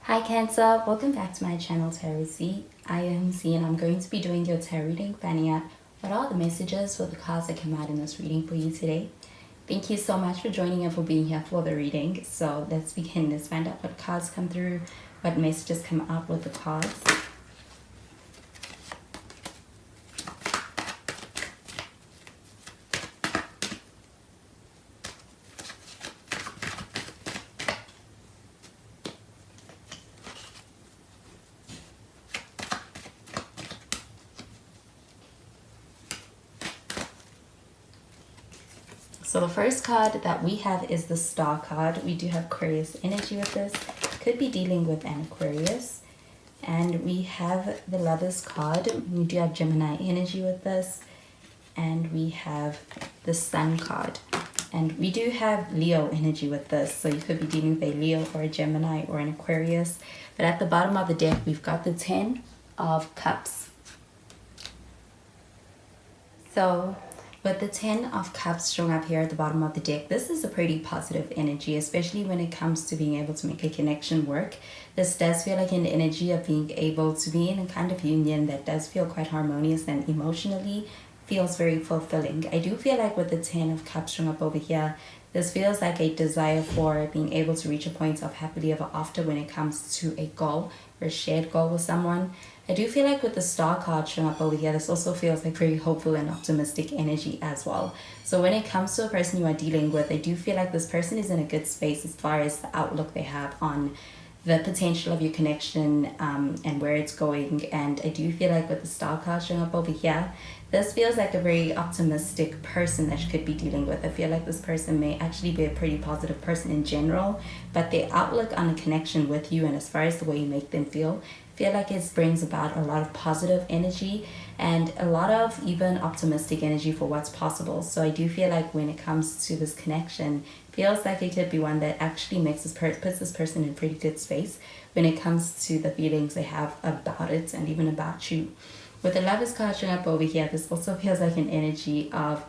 Hi Cancer, welcome back to my channel Tarot C. I am C and I'm going to be doing your tarot reading, finding out what are the messages for the cards that come out in this reading for you today. Thank you so much for joining and for being here for the reading. So let's begin. Let's find out what cards come through, what messages come out with the cards. So the first card that we have is the Star card. We do have Aquarius energy with this. Could be dealing with an Aquarius. And we have the Lovers card. We do have Gemini energy with this. And we have the Sun card. And we do have Leo energy with this. So you could be dealing with a Leo or a Gemini or an Aquarius. But at the bottom of the deck, we've got the 10 of Cups. So with the 10 of Cups shown up here at the bottom of the deck, this is a pretty positive energy, especially when it comes to being able to make a connection work. This does feel like an energy of being able to be in a kind of union that does feel quite harmonious and emotionally feels very fulfilling. I do feel like with the 10 of Cups shown up over here, this feels like a desire for being able to reach a point of happily ever after when it comes to a goal or a shared goal with someone. I do feel like with the Star card showing up over here, this also feels like very hopeful and optimistic energy as well. So when it comes to a person you are dealing with, I do feel like this person is in a good space as far as the outlook they have on the potential of your connection and where it's going. And I do feel like with the Star card showing up over here, this feels like a very optimistic person that you could be dealing with. I feel like this person may actually be a pretty positive person in general, but their outlook on a connection with you and as far as the way you make them feel like it brings about a lot of positive energy and a lot of even optimistic energy for what's possible. So I do feel like when it comes to this connection, feels like it could be one that actually makes puts this person in a pretty good space when it comes to the feelings they have about it and even about you. With the Lovers card showing up over here, this also feels like an energy of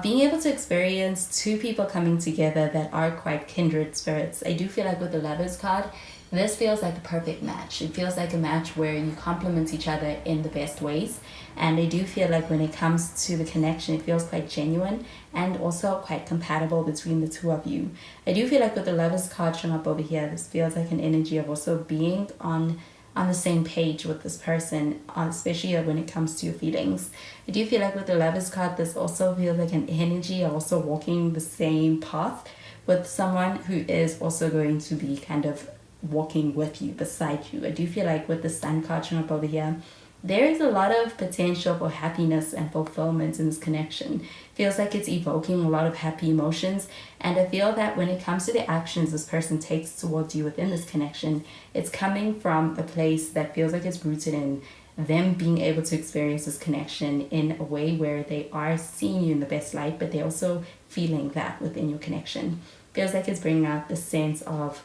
being able to experience two people coming together that are quite kindred spirits. I do feel like with the Lovers card, this feels like a perfect match. It feels like a match where you complement each other in the best ways. And I do feel like when it comes to the connection, it feels quite genuine and also quite compatible between the two of you. I do feel like with the Lovers card showing up over here, this feels like an energy of also being on the same page with this person, especially when it comes to your feelings. I do feel like with the Lovers card, this also feels like an energy of also walking the same path with someone who is also going to be kind of walking with you, beside you. I do feel like with the Sun card showing up over here, there is a lot of potential for happiness and fulfillment in this connection. Feels like it's evoking a lot of happy emotions, and I feel that when it comes to the actions this person takes towards you within this connection, it's coming from a place that feels like it's rooted in them being able to experience this connection in a way where they are seeing you in the best light, but they're also feeling that within your connection. Feels like it's bringing out a sense of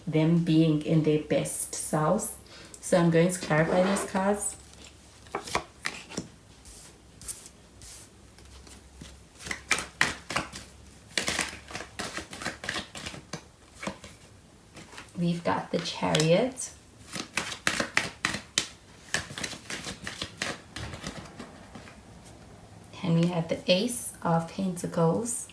them being in their best selves. So I'm going to clarify these cards. We've got the Chariot. And we have the Ace of Pentacles.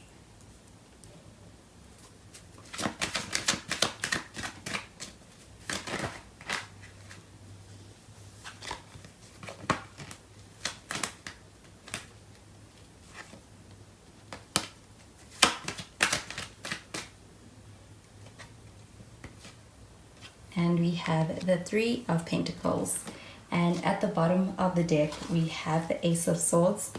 And we have the Three of Pentacles. And at the bottom of the deck, we have the Ace of Swords.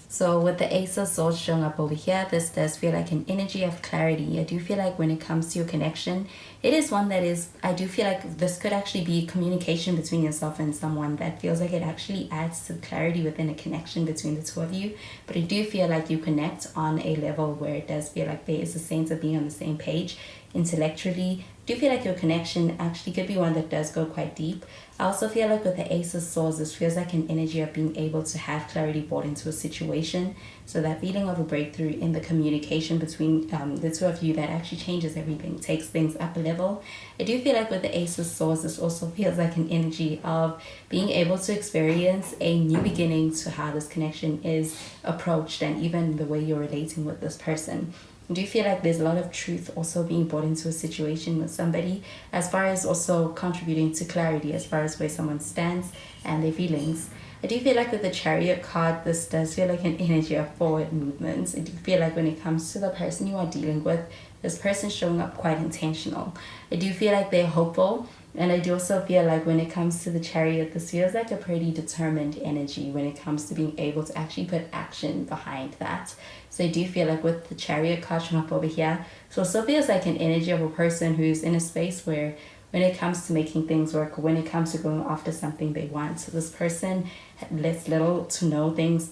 So with the Ace of Swords showing up over here, this does feel like an energy of clarity. I do feel like when it comes to your connection, it is one that is, I do feel like this could actually be communication between yourself and someone that feels like it actually adds to the clarity within a connection between the two of you. But I do feel like you connect on a level where it does feel like there is a sense of being on the same page intellectually, do feel like your connection actually could be one that does go quite deep. I also feel like with the Ace of Swords, this feels like an energy of being able to have clarity brought into a situation. So that feeling of a breakthrough in the communication between the two of you that actually changes everything, takes things up a level. I do feel like with the Ace of Swords, this also feels like an energy of being able to experience a new beginning to how this connection is approached and even the way you're relating with this person. Do you feel like there's a lot of truth also being brought into a situation with somebody, as far as also contributing to clarity as far as where someone stands and their feelings? I do feel like with the Chariot card, this does feel like an energy of forward movements. I do feel like when it comes to the person you are dealing with, this person showing up quite intentional. I do feel like they're hopeful. And I do also feel like when it comes to the Chariot, this feels like a pretty determined energy when it comes to being able to actually put action behind that. So I do feel like with the Chariot card showing up over here, so it still feels like an energy of a person who's in a space where when it comes to making things work, when it comes to going after something they want, so this person lets little to no things,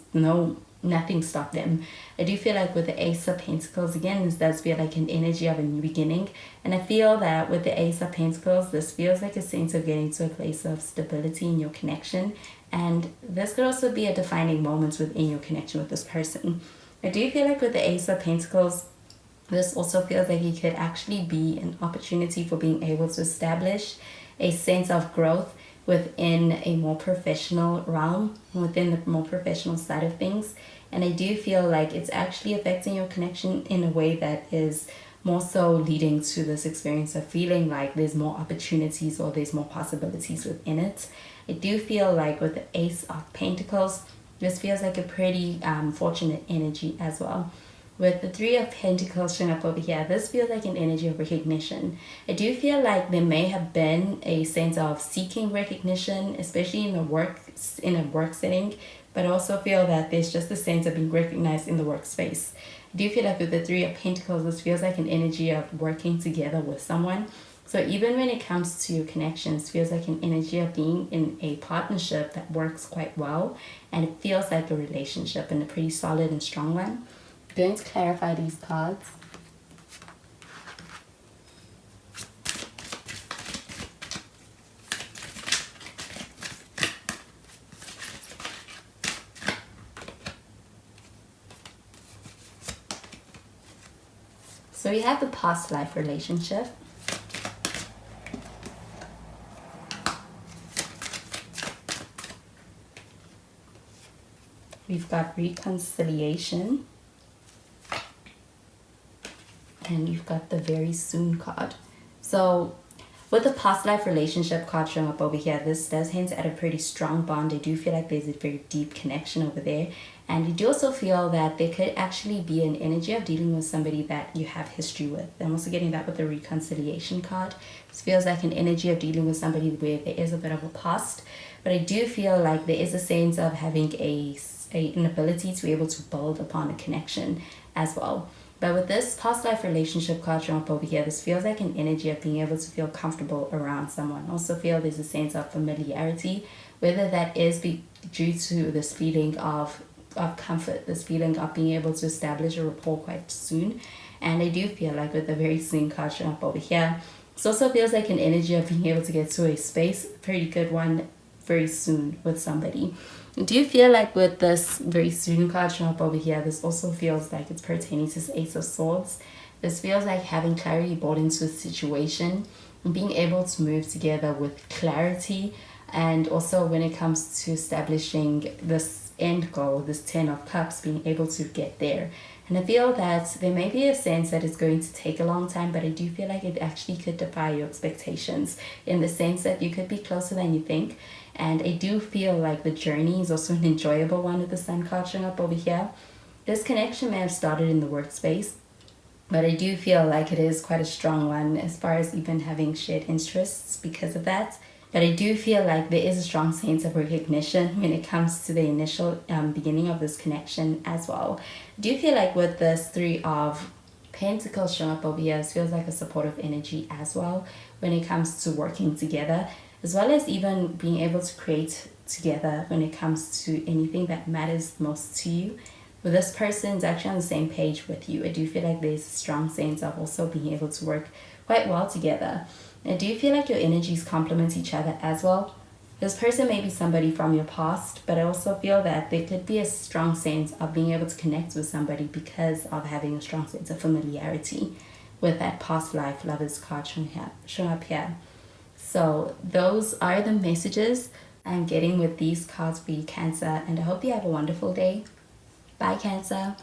nothing stop them. I do feel like with the Ace of Pentacles, again, this does feel like an energy of a new beginning. And I feel that with the Ace of Pentacles, this feels like a sense of getting to a place of stability in your connection. And this could also be a defining moment within your connection with this person. I do feel like with the Ace of Pentacles, this also feels like it could actually be an opportunity for being able to establish a sense of growth within a more professional realm, within the more professional side of things. And I do feel like it's actually affecting your connection in a way that is more so leading to this experience of feeling like there's more opportunities or there's more possibilities within it. I do feel like with the Ace of Pentacles, this feels like a pretty fortunate energy as well. With the Three of Pentacles showing up over here, this feels like an energy of recognition. I do feel like there may have been a sense of seeking recognition, especially in a work setting, but I also feel that there's just a sense of being recognized in the workspace. I do feel like with the Three of Pentacles, this feels like an energy of working together with someone. So even when it comes to your connections, feels like an energy of being in a partnership that works quite well, and it feels like a relationship and a pretty solid and strong one. I'm going to clarify these cards. So we have the past life relationship. We've got reconciliation. And you've got the very soon card. So with the past life relationship card showing up over here, this does hint at a pretty strong bond. I do feel like there's a very deep connection over there. And you do also feel that there could actually be an energy of dealing with somebody that you have history with. I'm also getting that with the reconciliation card. This feels like an energy of dealing with somebody where there is a bit of a past. But I do feel like there is a sense of having an ability to be able to build upon a connection as well. But with this past life relationship card showing up over here, this feels like an energy of being able to feel comfortable around someone. Also feel there's a sense of familiarity, whether that is due to this feeling of comfort, this feeling of being able to establish a rapport quite soon. And I do feel like with the very soon card showing up over here, this also feels like an energy of being able to get to a space, pretty good one, very soon with somebody. Do you feel like with this very soon card showing up over here, this also feels like it's pertaining to this Ace of Swords. This feels like having clarity brought into a situation and being able to move together with clarity. And also when it comes to establishing this end goal, this 10 of Cups, being able to get there. And I feel that there may be a sense that it's going to take a long time, but I do feel like it actually could defy your expectations in the sense that you could be closer than you think. And I do feel like the journey is also an enjoyable one with the Sun card showing up over here. This connection may have started in the workspace, but I do feel like it is quite a strong one as far as even having shared interests because of that. But I do feel like there is a strong sense of recognition when it comes to the initial beginning of this connection as well. I do feel like with this Three of Pentacles showing up over here, it feels like a supportive energy as well when it comes to working together, as well as even being able to create together when it comes to anything that matters most to you. With this person is actually on the same page with you. I do feel like there's a strong sense of also being able to work quite well together. And do you feel like your energies complement each other as well? This person may be somebody from your past, but I also feel that there could be a strong sense of being able to connect with somebody because of having a strong sense of familiarity with that past life lovers card showing up here. So those are the messages I'm getting with these cards for you, Cancer, and I hope you have a wonderful day. Bye, Cancer.